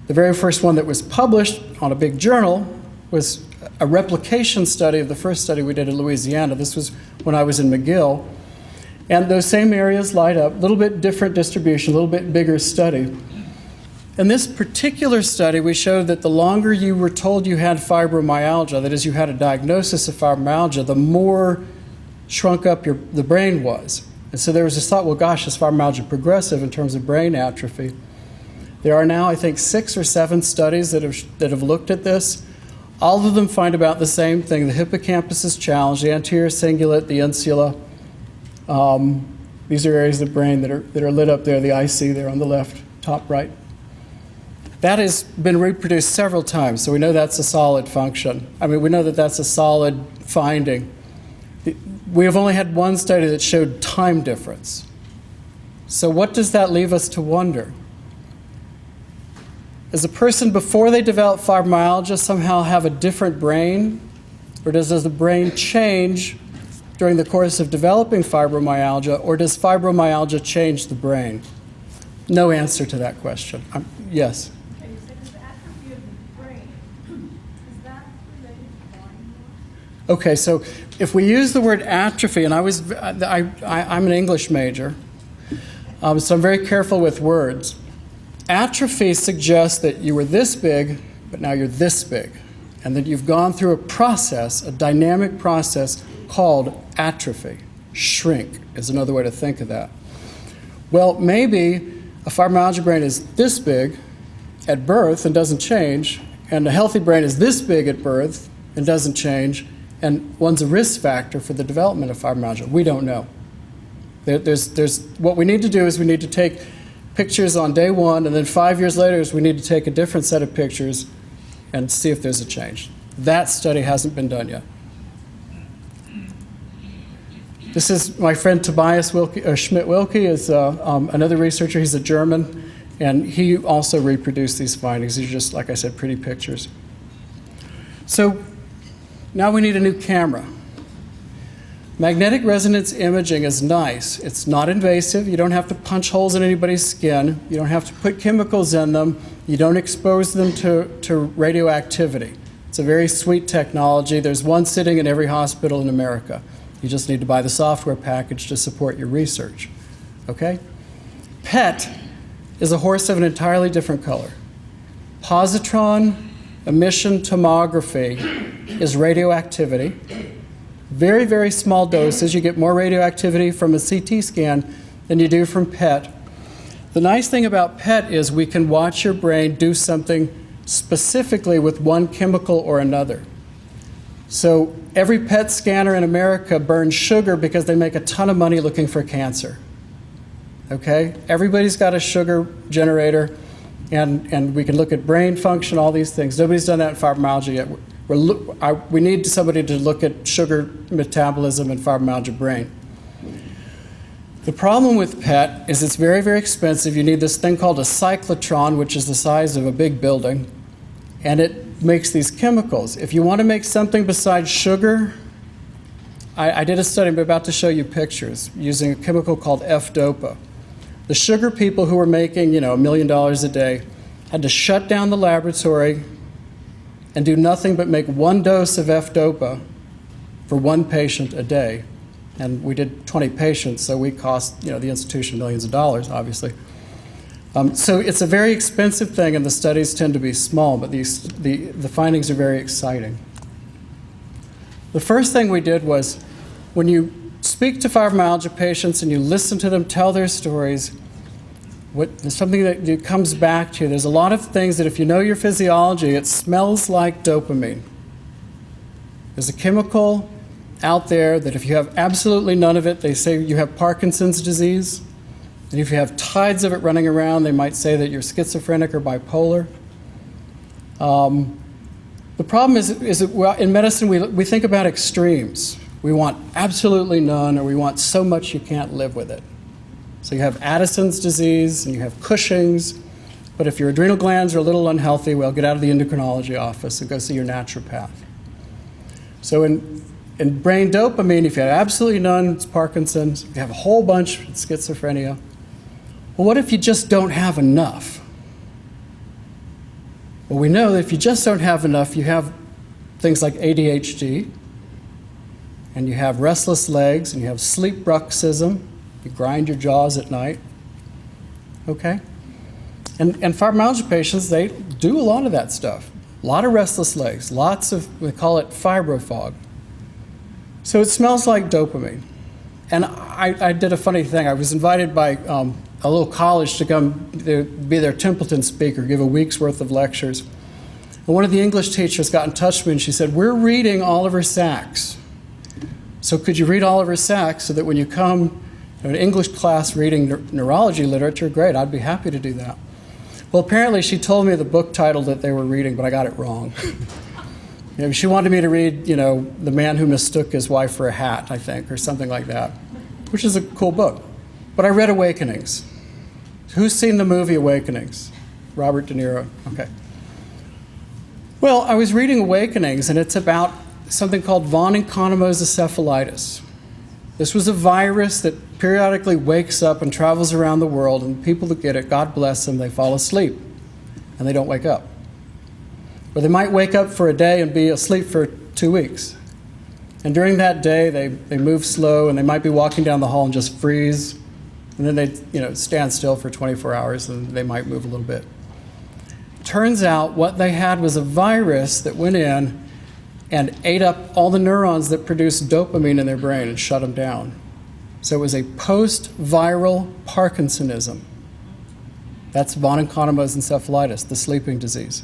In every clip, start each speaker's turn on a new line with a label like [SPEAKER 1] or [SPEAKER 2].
[SPEAKER 1] The very first one that was published on a big journal was a replication study of the first study we did in Louisiana. This was when I was in McGill. And those same areas light up, a little bit different distribution, a little bit bigger study. In this particular study, we showed that the longer you were told you had fibromyalgia, that is, you had a diagnosis of fibromyalgia, the more shrunk up the brain was. And so there was this thought, well, gosh, is fibromyalgia progressive in terms of brain atrophy? There are now, I think, 6 or 7 studies that have looked at this. All of them find about the same thing. The hippocampus is challenged, the anterior cingulate, the insula. These are areas of the brain that are lit up there, the IC there on the left, top right. That has been reproduced several times, so we know that's a solid function. I mean, we know that that's a solid finding. We have only had one study that showed time difference. So what does that leave us to wonder? Does a person before they develop fibromyalgia somehow have a different brain? Or does the brain change during the course of developing fibromyalgia, or does fibromyalgia change the brain? No answer to that question. Yes?
[SPEAKER 2] Okay, you said the atrophy of the brain. Is that related to volume loss?
[SPEAKER 1] Okay, so if we use the word atrophy, and I'm an English major, so I'm very careful with words. Atrophy suggests that you were this big, but now you're this big, and that you've gone through a process, a dynamic process called atrophy. Shrink is another way to think of that. Well, maybe a fibromyalgia brain is this big at birth and doesn't change, and a healthy brain is this big at birth and doesn't change, and one's a risk factor for the development of fibromyalgia. We don't know. What we need to do is we need to take pictures on day 1, and then 5 years later we need to take a different set of pictures and see if there's a change. That study hasn't been done yet. This is my friend Tobias Schmidt-Wilke, is another researcher. He's a German, and he also reproduced these findings. These are just, like I said, pretty pictures. So now we need a new camera. Magnetic resonance imaging is nice. It's not invasive. You don't have to punch holes in anybody's skin. You don't have to put chemicals in them. You don't expose them to radioactivity. It's a very sweet technology. There's one sitting in every hospital in America. You just need to buy the software package to support your research. Okay? PET is a horse of an entirely different color. Positron emission tomography is radioactivity. Very, very small doses. You get more radioactivity from a CT scan than you do from PET. The nice thing about PET is we can watch your brain do something specifically with one chemical or another. So every PET scanner in America burns sugar because they make a ton of money looking for cancer. Okay? Everybody's got a sugar generator, and we can look at brain function, all these things. Nobody's done that in fibromyalgia yet. We need somebody to look at sugar metabolism in fibromyalgia brain. The problem with PET is it's very, very expensive. You need this thing called a cyclotron, which is the size of a big building, and it makes these chemicals. If you want to make something besides sugar, I did a study, I'm about to show you pictures, using a chemical called F-DOPA. The sugar people who were making, $1 million a day had to shut down the laboratory and do nothing but make 1 dose of F-DOPA for 1 patient a day. And we did 20 patients, so we cost the institution millions of dollars, obviously. So it's a very expensive thing, and the studies tend to be small, but the findings are very exciting. The first thing we did was, when you speak to fibromyalgia patients and you listen to them tell their stories, there's something that comes back to you. There's a lot of things that if you know your physiology, it smells like dopamine. There's a chemical out there that if you have absolutely none of it, they say you have Parkinson's disease. And if you have tides of it running around, they might say that you're schizophrenic or bipolar. The problem is that in medicine, we think about extremes. We want absolutely none, or we want so much you can't live with it. So you have Addison's disease, and you have Cushing's. But if your adrenal glands are a little unhealthy, well, get out of the endocrinology office and go see your naturopath. So in brain dopamine, if you have absolutely none, it's Parkinson's. If you have a whole bunch, it's schizophrenia. Well, what if you just don't have enough? Well, we know that if you just don't have enough, you have things like ADHD, and you have restless legs, and you have sleep bruxism, you grind your jaws at night, okay? And fibromyalgia patients, they do a lot of that stuff. A lot of restless legs, lots of, we call it fibrofog. So it smells like dopamine. And I did a funny thing. I was invited by a little college to come be their Templeton speaker, give a week's worth of lectures. And one of the English teachers got in touch with me and she said, "We're reading Oliver Sacks. So could you read Oliver Sacks so that when you come to an English class reading neurology literature, great, I'd be happy to do that." Well, apparently she told me the book title that they were reading, but I got it wrong. She wanted me to read, The Man Who Mistook His Wife for a Hat, I think, or something like that, which is a cool book. But I read Awakenings. Who's seen the movie Awakenings? Robert De Niro, okay. Well, I was reading Awakenings, and it's about something called von Economo's encephalitis. This was a virus that periodically wakes up and travels around the world, and people that get it, God bless them, they fall asleep, and they don't wake up. Or they might wake up for a day and be asleep for 2 weeks. And during that day, they move slow, and they might be walking down the hall and just freeze, and then they stand still for 24 hours, and they might move a little bit. Turns out what they had was a virus that went in and ate up all the neurons that produce dopamine in their brain and shut them down. So it was a post-viral Parkinsonism. That's von Economo's encephalitis, the sleeping disease.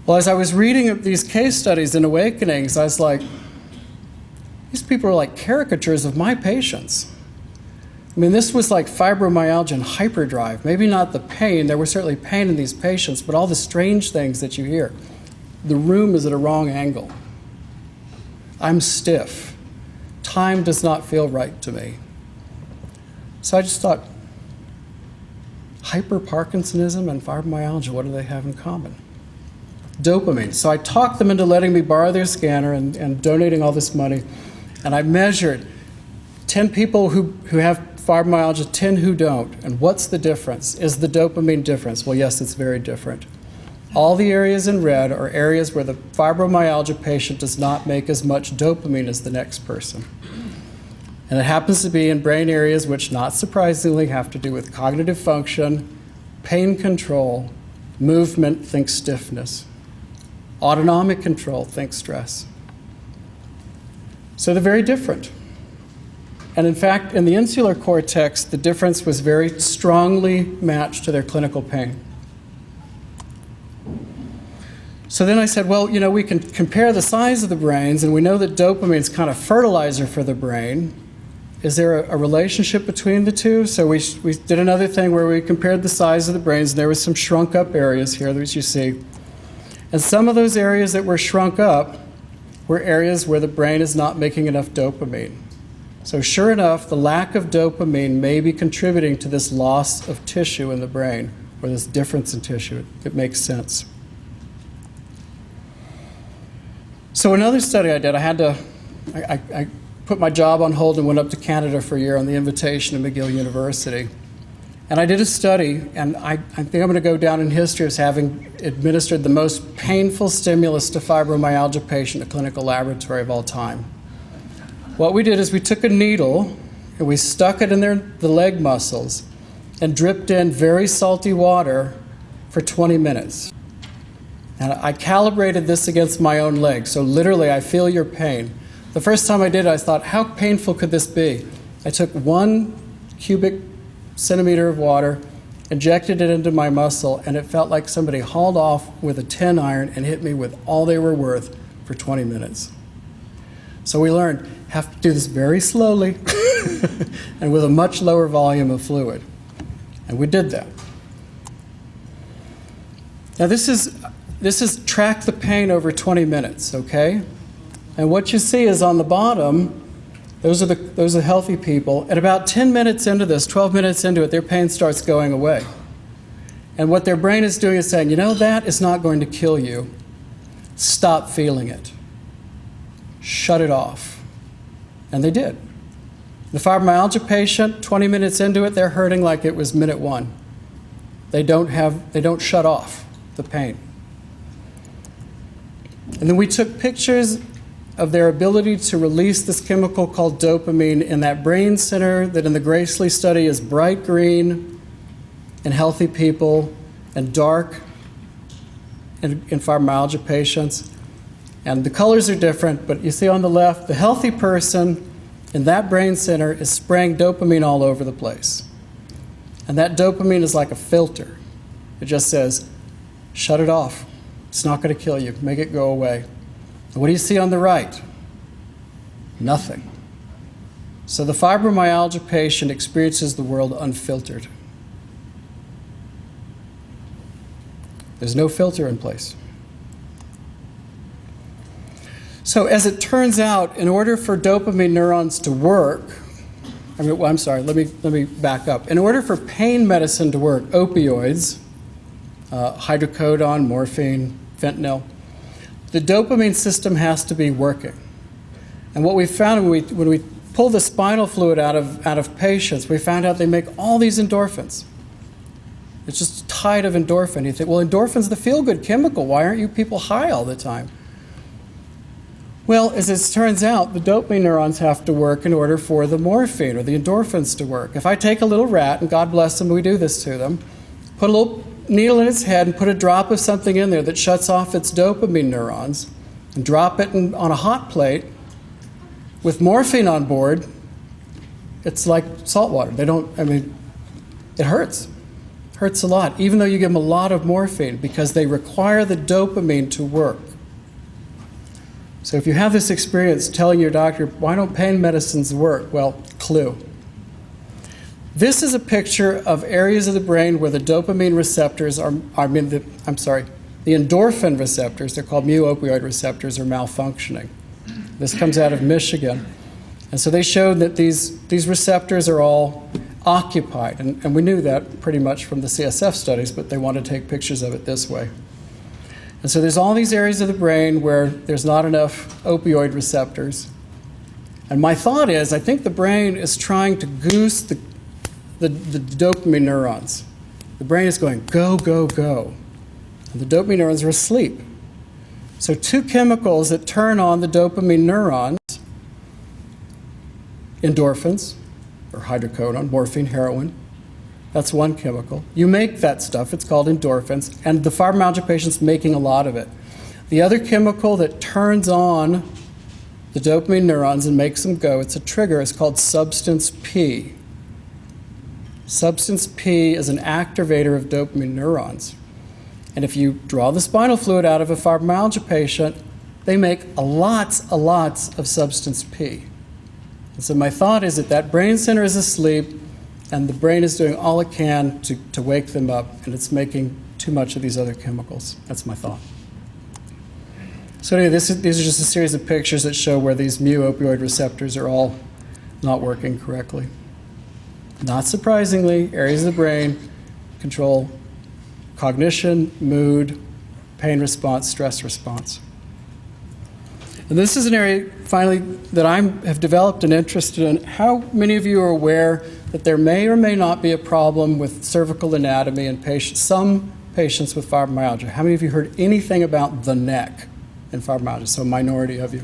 [SPEAKER 1] Well, as I was reading these case studies in Awakenings, I was like, these people are like caricatures of my patients. I mean, this was like fibromyalgia and hyperdrive. Maybe not the pain. There was certainly pain in these patients, but all the strange things that you hear. The room is at a wrong angle. I'm stiff. Time does not feel right to me. So I just thought, hyper-Parkinsonism and fibromyalgia, what do they have in common? Dopamine. So I talked them into letting me borrow their scanner and donating all this money. And I measured 10 people who have fibromyalgia, 10 who don't. And what's the difference? Is the dopamine difference? Well, yes, it's very different. All the areas in red are areas where the fibromyalgia patient does not make as much dopamine as the next person. And it happens to be in brain areas which, not surprisingly, have to do with cognitive function, pain control, movement, think stiffness, autonomic control, think stress. So they're very different. And in fact, in the insular cortex, the difference was very strongly matched to their clinical pain. So then I said, well, we can compare the size of the brains, and we know that dopamine is kind of fertilizer for the brain. Is there a relationship between the two? So we did another thing where we compared the size of the brains, and there was some shrunk up areas here, that you see. And some of those areas that were shrunk up were areas where the brain is not making enough dopamine. So sure enough, the lack of dopamine may be contributing to this loss of tissue in the brain, or this difference in tissue. It makes sense. So another study I did, I put my job on hold and went up to Canada for a year on the invitation of McGill University. And I did a study, and I think I'm going to go down in history as having administered the most painful stimulus to fibromyalgia patient in a clinical laboratory of all time. What we did is we took a needle and we stuck it in the leg muscles and dripped in very salty water for 20 minutes. And I calibrated this against my own leg, so literally I feel your pain. The first time I did it, I thought, how painful could this be? I took 1 cubic centimeter of water, injected it into my muscle, and it felt like somebody hauled off with a 10 iron and hit me with all they were worth for 20 minutes. So we learned, have to do this very slowly and with a much lower volume of fluid. And we did that. Now this is track the pain over 20 minutes, okay? And what you see is on the bottom, those are healthy people. At about 10 minutes into this, 12 minutes into it, their pain starts going away. And what their brain is doing is saying, that is not going to kill you. Stop feeling it. Shut it off. And they did. The fibromyalgia patient, 20 minutes into it, they're hurting like it was minute 1. They don't shut off. the pain. And then we took pictures of their ability to release this chemical called dopamine in that brain center that in the Gracely study is bright green in healthy people and dark in fibromyalgia patients. And the colors are different, but you see on the left, the healthy person in that brain center is spraying dopamine all over the place. And that dopamine is like a filter. It just says, shut it off. It's not going to kill you. Make it go away. And what do you see on the right? Nothing. So the fibromyalgia patient experiences the world unfiltered. There's no filter in place. So as it turns out, in order for dopamine neurons to work, let me back up. In order for pain medicine to work, opioids, hydrocodone, morphine, fentanyl, the dopamine system has to be working. And what we found when we pull the spinal fluid out of patients, we found out they make all these endorphins. It's just a tide of endorphin. You think, well, endorphin's the feel-good chemical. Why aren't you people high all the time? Well, as it turns out, the dopamine neurons have to work in order for the morphine or the endorphins to work. If I take a little rat, and God bless them, we do this to them, put a little needle in its head and put a drop of something in there that shuts off its dopamine neurons, and drop it on a hot plate with morphine on board, it's like salt water. It hurts. It hurts a lot, even though you give them a lot of morphine, because they require the dopamine to work. So if you have this experience telling your doctor, why don't pain medicines work? Well, clue. This is a picture of areas of the brain where the dopamine receptors the endorphin receptors, they're called mu-opioid receptors, are malfunctioning. This comes out of Michigan. And so they showed that these receptors are all occupied. And we knew that pretty much from the CSF studies, but they want to take pictures of it this way. And so there's all these areas of the brain where there's not enough opioid receptors. And my thought is, I think the brain is trying to goose the dopamine neurons. The brain is going, go, go, go. And the dopamine neurons are asleep. So two chemicals that turn on the dopamine neurons, endorphins, or hydrocodone, morphine, heroin, that's one chemical. You make that stuff, it's called endorphins, and the fibromyalgia patient's making a lot of it. The other chemical that turns on the dopamine neurons and makes them go, it's a trigger, it's called substance P. Substance P is an activator of dopamine neurons. And if you draw the spinal fluid out of a fibromyalgia patient, they make a lots of substance P. And so my thought is that brain center is asleep, and the brain is doing all it can to wake them up, and it's making too much of these other chemicals. That's my thought. So anyway, these are just a series of pictures that show where these mu-opioid receptors are all not working correctly. Not surprisingly, areas of the brain control cognition, mood, pain response, stress response. And this is an area, finally, that I have developed an interest in. How many of you are aware that there may or may not be a problem with cervical anatomy in some patients with fibromyalgia? How many of you heard anything about the neck in fibromyalgia? So a minority of you.